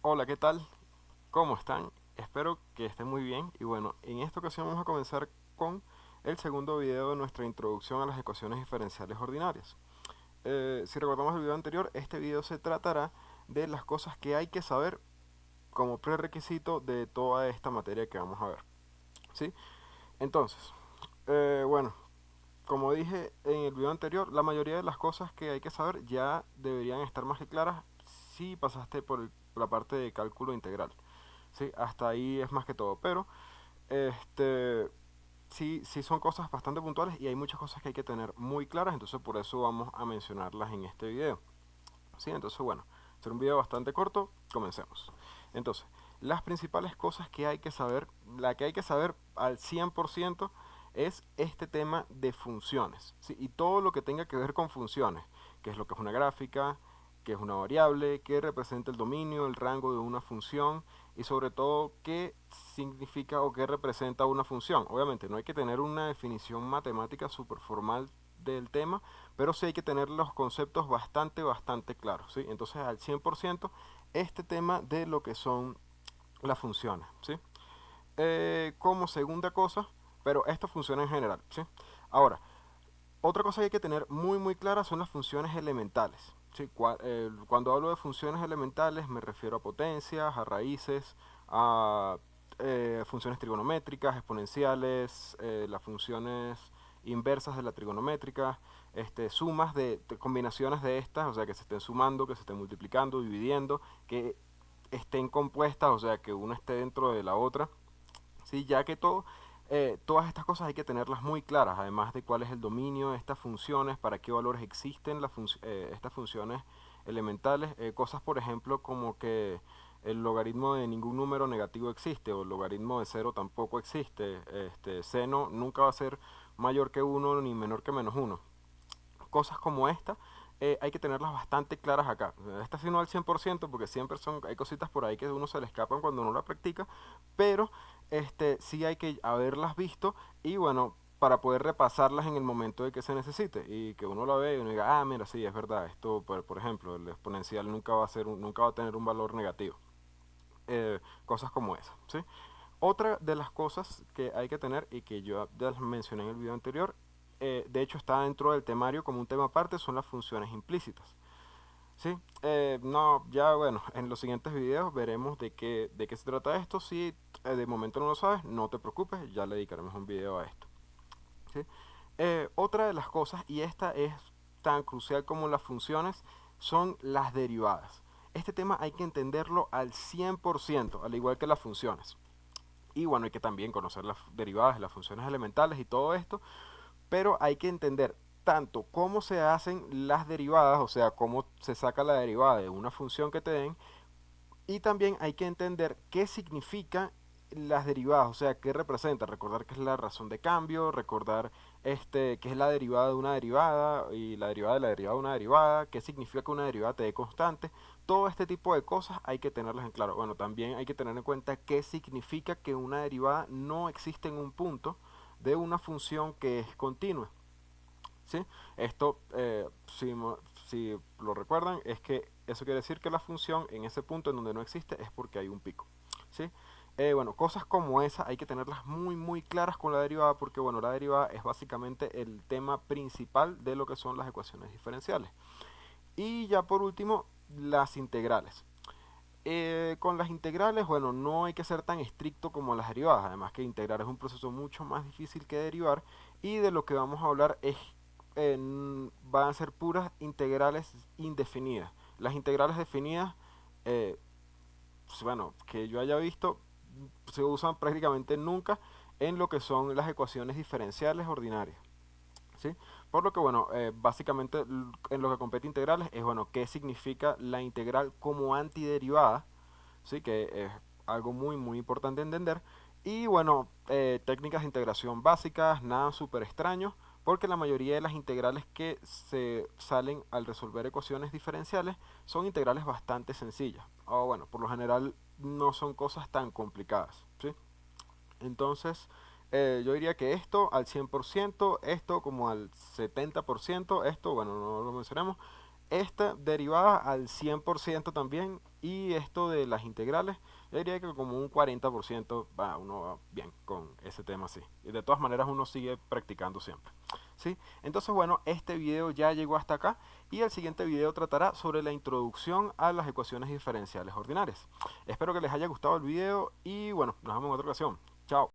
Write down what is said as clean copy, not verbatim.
Hola, ¿qué tal? ¿Cómo están? Espero que estén muy bien. Y bueno, en esta ocasión vamos a comenzar con el segundo video de nuestra introducción a las ecuaciones diferenciales ordinarias. Si recordamos el video anterior, este video se tratará de las cosas que hay que saber como prerequisito de toda esta materia que vamos a ver. ¿Sí? Entonces, bueno, como dije en el video anterior, la mayoría de las cosas que hay que saber ya deberían estar más que claras si pasaste por la parte de cálculo integral. Sí, hasta ahí es más que todo, pero este sí son cosas bastante puntuales y hay muchas cosas que hay que tener muy claras, entonces por eso vamos a mencionarlas en este video. Sí, entonces bueno, será un video bastante corto, comencemos. Entonces, las principales cosas que hay que saber, la que hay que saber al 100% es este tema de funciones, ¿sí? Y todo lo que tenga que ver con funciones, que es lo que es una gráfica, que es una variable, que representa el dominio, el rango de una función y sobre todo qué significa o qué representa una función. Obviamente no hay que tener una definición matemática súper formal del tema, pero sí hay que tener los conceptos bastante claros, ¿sí? Entonces al 100% este tema de lo que son las funciones, ¿sí? Como segunda cosa, pero esto funciona en general, ¿sí? Ahora, otra cosa que hay que tener muy clara son las funciones elementales, ¿sí? Cuando hablo de funciones elementales me refiero a potencias, a raíces, a funciones trigonométricas, exponenciales, las funciones inversas de la trigonométrica, sumas de combinaciones de estas, o sea, que se estén sumando, que se estén multiplicando, dividiendo, que estén compuestas, o sea, que una esté dentro de la otra. Sí, ya que todas estas cosas hay que tenerlas muy claras, además de cuál es el dominio de estas funciones, para qué valores existen estas funciones elementales, cosas por ejemplo como que el logaritmo de ningún número negativo existe o el logaritmo de cero tampoco existe, seno nunca va a ser mayor que uno ni menor que menos uno. Cosas como esta hay que tenerlas bastante claras acá. Esta sí no al 100% porque siempre hay cositas por ahí que a uno se le escapan cuando uno la practica, pero sí hay que haberlas visto y bueno, para poder repasarlas en el momento de que se necesite y que uno la ve y uno diga, ah, mira, sí, es verdad, esto, por ejemplo, el exponencial nunca va a tener un valor negativo. Cosas como esas, ¿sí? Otra de las cosas que hay que tener y que yo ya las mencioné en el video anterior, de hecho está dentro del temario como un tema aparte, son las funciones implícitas. ¿Sí? No, ya bueno, en los siguientes videos veremos de qué se trata esto. Si de momento no lo sabes, no te preocupes, ya le dedicaremos un video a esto. ¿Sí? Otra de las cosas, y esta es tan crucial como las funciones, son las derivadas. Este tema hay que entenderlo al 100%, al igual que las funciones. Y bueno, hay que también conocer las derivadas, las funciones elementales y todo esto, pero hay que entender tanto cómo se hacen las derivadas, o sea, cómo se saca la derivada de una función que te den, y también hay que entender qué significan las derivadas, o sea, qué representa, recordar qué es la razón de cambio, recordar qué es la derivada de una derivada y la derivada de la derivada de una derivada, qué significa que una derivada te dé constante, todo este tipo de cosas hay que tenerlas en claro. Bueno, también hay que tener en cuenta qué significa que una derivada no existe en un punto de una función que es continua. ¿Sí? Esto, si lo recuerdan, es que eso quiere decir que la función en ese punto en donde no existe es porque hay un pico. ¿Sí? Bueno, cosas como esa hay que tenerlas muy claras con la derivada porque bueno, la derivada es básicamente el tema principal de lo que son las ecuaciones diferenciales. Y ya por último, las integrales. Con las integrales, bueno, no hay que ser tan estricto como las derivadas, además que integrar es un proceso mucho más difícil que derivar y de lo que vamos a hablar van a ser puras integrales indefinidas. Las integrales definidas, eh, pues, bueno, que yo haya visto, se usan prácticamente nunca en lo que son las ecuaciones diferenciales ordinarias. ¿Sí? Por lo que, bueno, básicamente en lo que compete integrales es, bueno, qué significa la integral como antiderivada, ¿sí? Que es algo muy importante entender. Y bueno, técnicas de integración básicas, nada súper extraño, porque la mayoría de las integrales que se salen al resolver ecuaciones diferenciales son integrales bastante sencillas. O bueno, por lo general no son cosas tan complicadas, ¿sí? Entonces, yo diría que esto al 100%, esto como al 70%, esto, bueno, no lo mencionamos, esta derivada al 100% también, y esto de las integrales, yo diría que como un 40% uno va bien con ese tema así. Y de todas maneras uno sigue practicando siempre. ¿Sí? Entonces bueno, este video ya llegó hasta acá y el siguiente video tratará sobre la introducción a las ecuaciones diferenciales ordinarias. Espero que les haya gustado el video y bueno, nos vemos en otra ocasión. Chao.